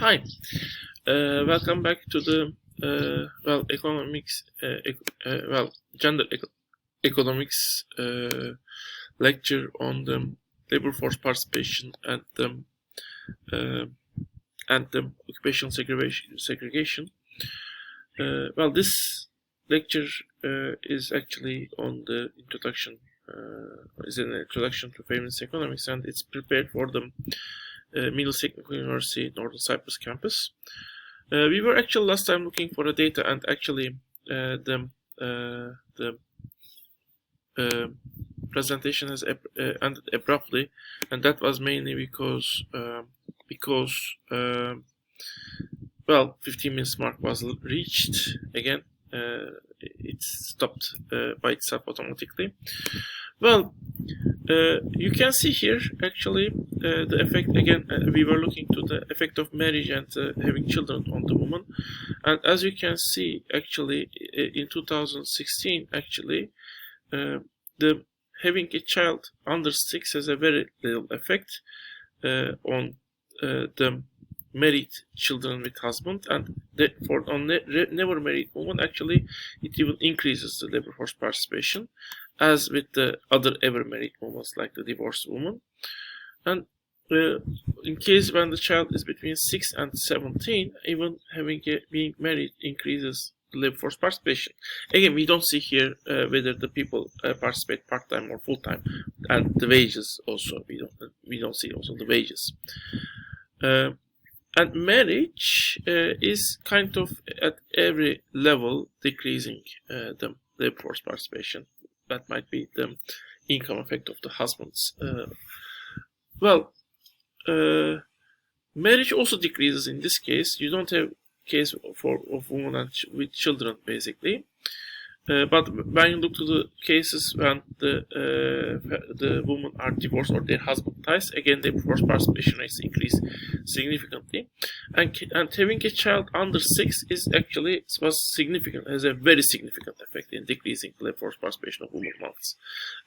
Hi, welcome back to the gender economics lecture on the labor force participation and the occupational segregation. This lecture is actually on the introduction. Is an introduction to feminist economics, and it's prepared for the Middle Technical University Northern Cyprus campus. We were actually last time looking for the data, and actually the presentation has ended abruptly, and that was mainly because 15 minutes mark was reached again. It stopped by itself automatically. You can see here actually the effect again. We were looking to the effect of marriage and having children on the woman, and as you can see, actually in 2016, actually the having a child under 6 has a very little effect on the married children with husband, and for on never married woman, actually it even increases the labor force participation, as with the other ever married women like the divorced woman. And in case when the child is between 6 and 17, even being married increases the labor force participation. Again, we don't see here whether the people participate part-time or full-time, and the wages also we don't see also the wages. And marriage is kind of at every level decreasing the labor force participation. That might be the income effect of the husbands. Marriage also decreases in this case. You don't have case of women with children basically. But when you look to the cases when the women are divorced or their husband dies, again the force participation rates increase significantly, and having a child under 6 was significant, has a very significant effect in decreasing the labor force participation of women months,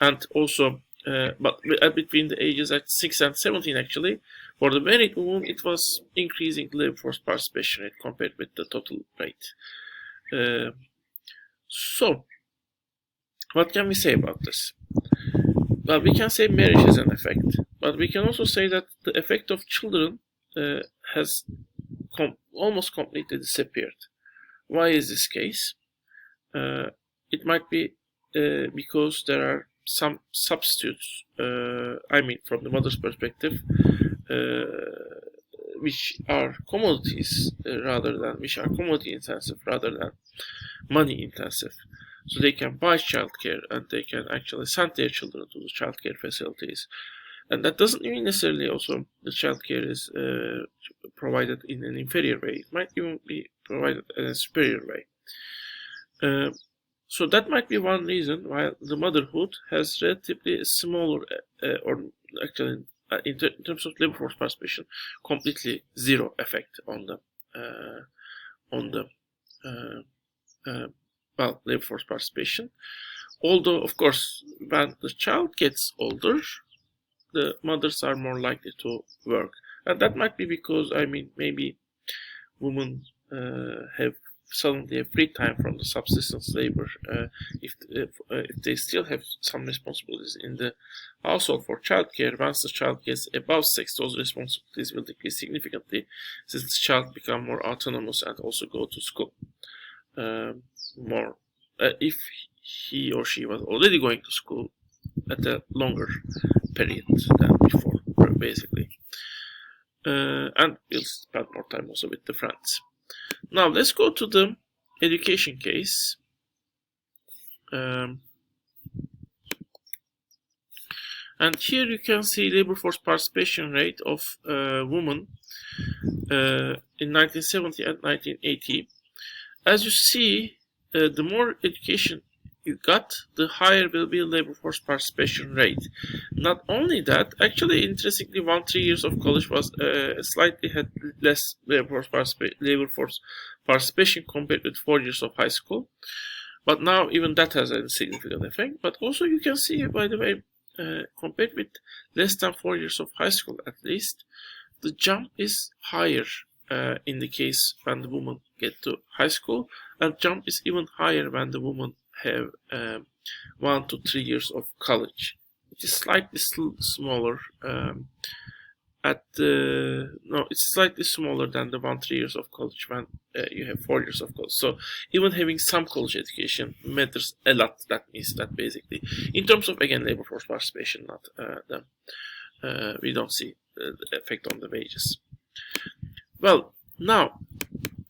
and also but between the ages at 6 and 17, actually for the married woman it was increasing the labor force participation rate compared with the total rate. So, what can we say about this? Well, we can say marriage has an effect, but we can also say that the effect of children has almost completely disappeared. Why is this case? It might be because there are some substitutes, from the mother's perspective, which are commodities which are commodity intensive rather than money intensive. So they can buy childcare and they can actually send their children to the childcare facilities. And that doesn't mean necessarily also the childcare is provided in an inferior way. It might even be provided in a superior way. So that might be one reason why the motherhood has relatively smaller, or actually in terms of labor force participation, completely zero effect on the labor force participation. Although, of course, when the child gets older, the mothers are more likely to work, and that might be because maybe women have suddenly a free time from the subsistence labor if they still have some responsibilities in the household for childcare. Once the child gets above 6, those responsibilities will decrease significantly, since the child become more autonomous and also go to school more if he or she was already going to school at a longer period than before, basically, and will spend more time also with the friends. Now let's go to the education case. And here you can see labor force participation rate of women in 1970 and 1980. As you see, the more education you got, the higher will be labor force participation rate. Not only that, actually, interestingly, 3 years of college was slightly had less labor force participation compared with 4 years of high school. But now even that has a significant effect. But also you can see, by the way, compared with less than 4 years of high school, at least, the jump is higher in the case when the woman get to high school, and jump is even higher when the woman have 1 to 3 years of college. It is slightly smaller it's slightly smaller than the 1-3 years of college when you have 4 years of college. So even having some college education matters a lot. That means that basically, in terms of again labor force participation, not we don't see the effect on the wages. Well, now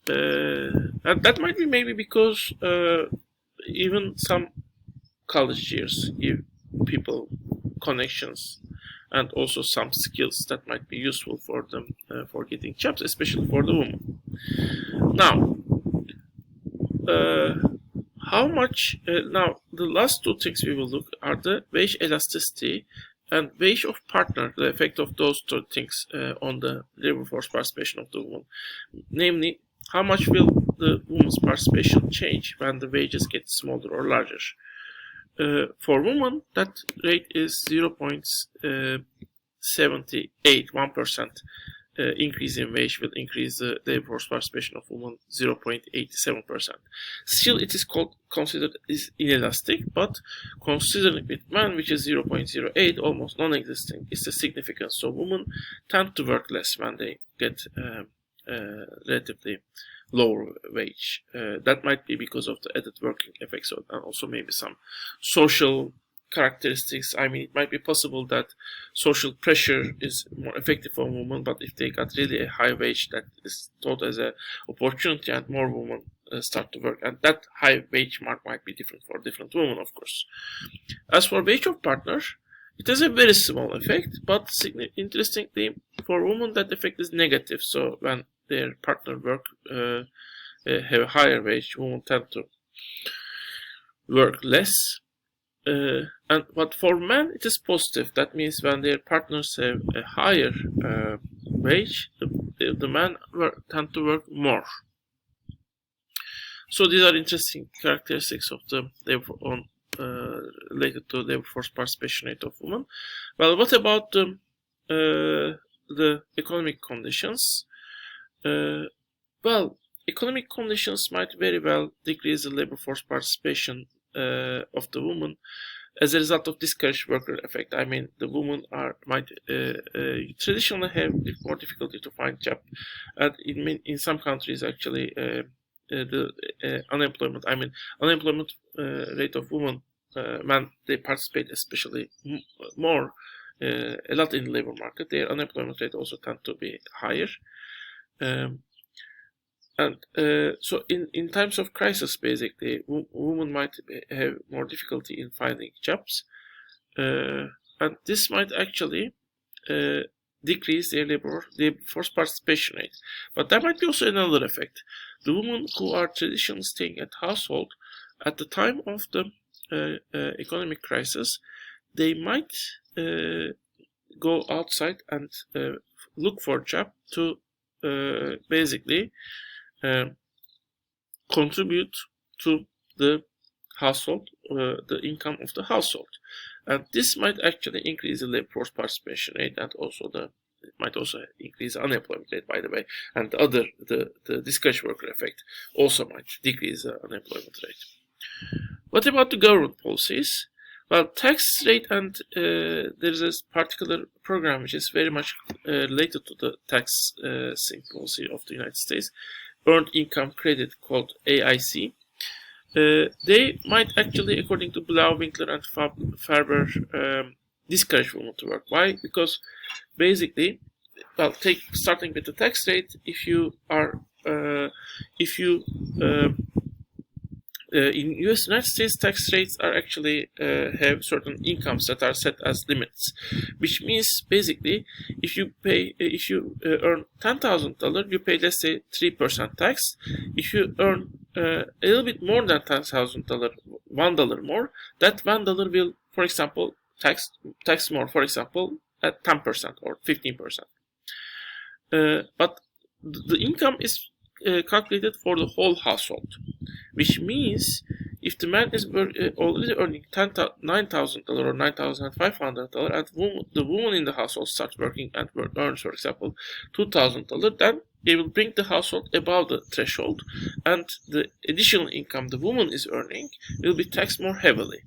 that might be maybe because even some college years give people connections and also some skills that might be useful for them for getting jobs, especially for the woman. Now, how much? Now, the last two things we will look are the wage elasticity and wage of partner, the effect of those two things on the labor force participation of the woman. Namely, how much will the woman's participation change when the wages get smaller or larger? For women, that rate is 0.78, 1%. Increase in wage will increase the labor force participation of women 0.87%. Still, it is considered is inelastic, but considering with men, which is 0.08, almost non-existing, is the significance. So women tend to work less when they get relatively lower wage. That might be because of the added working effects and also maybe some social characteristics. I mean, it might be possible that social pressure is more effective for women, but if they got really a high wage, that is thought as an opportunity and more women start to work. And that high wage mark might be different for different women, of course. As for wage of partner, it has a very small effect, but interestingly, for women, that effect is negative. So when their partner work have a higher wage, women tend to work less. But for men, it is positive. That means when their partners have a higher wage, the men tend to work more. So these are interesting characteristics of the labor related to labor force participation rate of women. Well, what about the economic conditions? Well, economic conditions might very well decrease the labor force participation of the woman as a result of discouraged worker effect. I mean, the women might traditionally have more difficulty to find job, and in some countries actually the unemployment rate of women when they participate especially more a lot in the labor market, their unemployment rate also tend to be higher. So in times of crisis, basically, women might have more difficulty in finding jobs, and this might actually decrease their labor force participation rate. But there might be also another effect. The women who are traditionally staying at household at the time of the economic crisis, they might go outside and look for a job to basically contribute to the household, the income of the household, and this might actually increase the labor force participation rate, and also it might also increase the unemployment rate, by the way, and the discouraged worker effect also might decrease the unemployment rate. What about the government policies? Well, tax rate, and there is a particular program which is very much related to the tax policy of the United States, Earned Income Credit, called AIC. They might actually, according to Blau, Winkler, and Farber, discourage women to work. Why? Because basically, well, starting with the tax rate, if you are in United States, tax rates are actually have certain incomes that are set as limits, which means basically if you earn $10,000, you pay, let's say, 3% tax. If you earn a little bit more than $10,000, $1 more, that $1 will, for example, tax more, for example, at 10% or 15%. But the income is calculated for the whole household, which means if the man is already earning $9,000 or $9,500, and the woman in the household starts working and earns, for example, $2,000, then it will bring the household above the threshold, and the additional income the woman is earning will be taxed more heavily.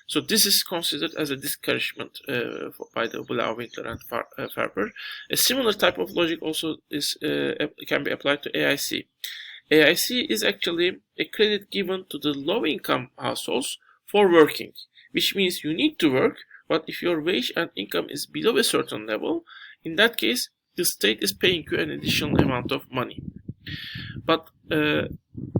So this is considered as a discouragement by the Blau, Winkler, and Farber. A similar type of logic also can be applied to AIC. AIC is actually a credit given to the low-income households for working, which means you need to work, but if your wage and income is below a certain level, in that case, the state is paying you an additional amount of money. But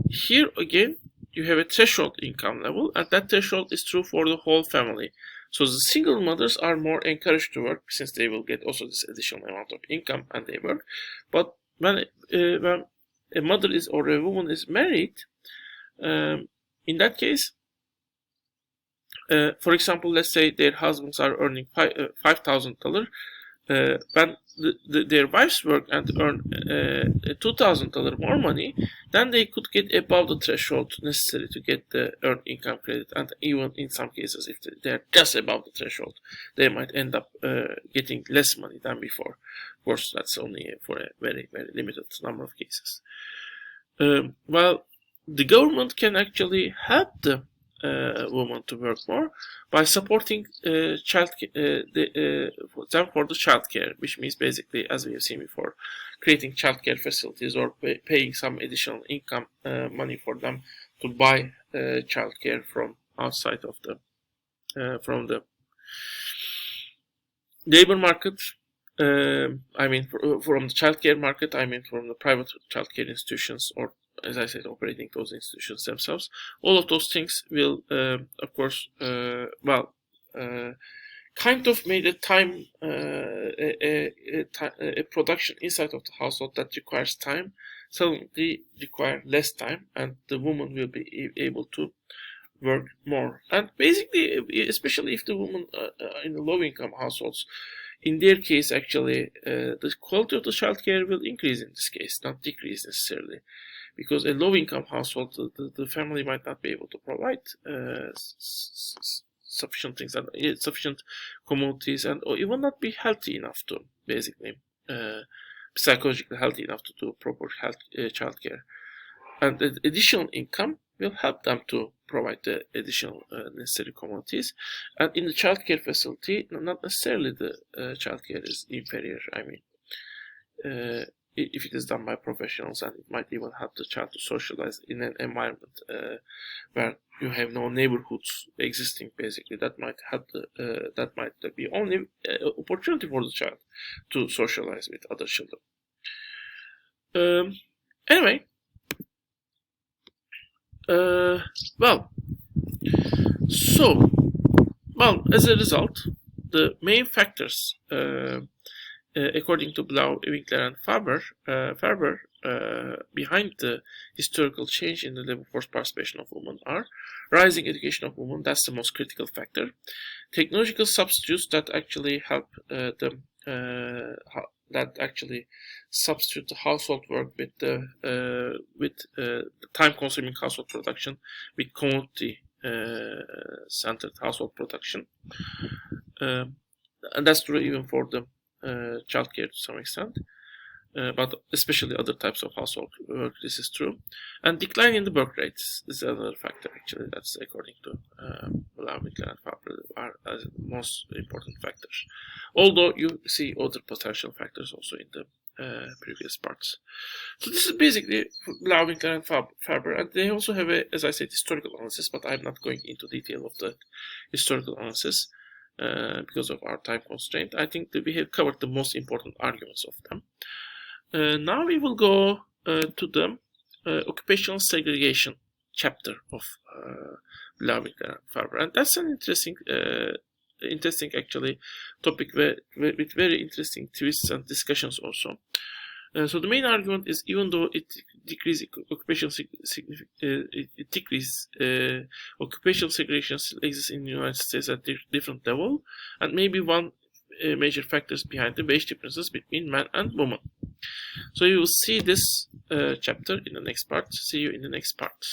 here again, you have a threshold income level, and that threshold is true for the whole family. So the single mothers are more encouraged to work since they will get also this additional amount of income and they work. But when a mother is or a woman is married, in that case, for example, let's say their husbands are earning $5,000. When their wives work and earn $2,000 more money, then they could get above the threshold necessary to get the earned income credit. And even in some cases, if they're just above the threshold, they might end up getting less money than before. Of course, that's only for a very, very limited number of cases. Well, the government can actually help the woman to work more by supporting them for the child care, which means basically, as we have seen before, creating child care facilities or paying some additional income money for them to buy child care from outside of from the labor market. I mean, from the child care market, I mean from the private child care institutions, or as I said, operating those institutions themselves. All of those things will, of course, kind of made a production inside of the household that requires time suddenly require less time, and the woman will be able to work more. And basically, especially if the woman in the low-income households, in their case, actually, the quality of the child care will increase in this case, not decrease necessarily. Because a low-income household, the family might not be able to provide sufficient things, sufficient commodities, and or even not be healthy enough to, basically, psychologically healthy enough to do proper child care. And the additional income will help them to provide the additional necessary commodities. And in the child care facility, not necessarily the child care is inferior. I mean, if it is done by professionals, and it might even help the child to socialize in an environment where you have no neighborhoods existing, basically, that might help that might be only opportunity for the child to socialize with other children. Anyway, as a result, the main factors according to Blau, Winkler, and Farber, behind the historical change in the labor force participation of women are rising education of women. That's the most critical factor. Technological substitutes that actually help substitute the household work with the time-consuming household production with commodity centered household production, and that's true even for the childcare to some extent, but especially other types of household work, this is true. And decline in the birth rates is another factor, actually, that's according to Winkler and Fabre are as most important factors. Although you see other potential factors also in the previous parts. So this is basically Winkler and Fabre, and they also have a, as I said, historical analysis, but I'm not going into detail of the historical analysis. Because of our time constraint. I think that we have covered the most important arguments of them. Now we will go to the occupational segregation chapter of Winkler and Farber, and that's an interesting actually topic with very interesting twists and discussions also. So the main argument is, even though it decreases occupational occupational segregation still exists in the United States at different level, and maybe one major factors behind the wage differences between men and women. So you will see this chapter in the next part. See you in the next part.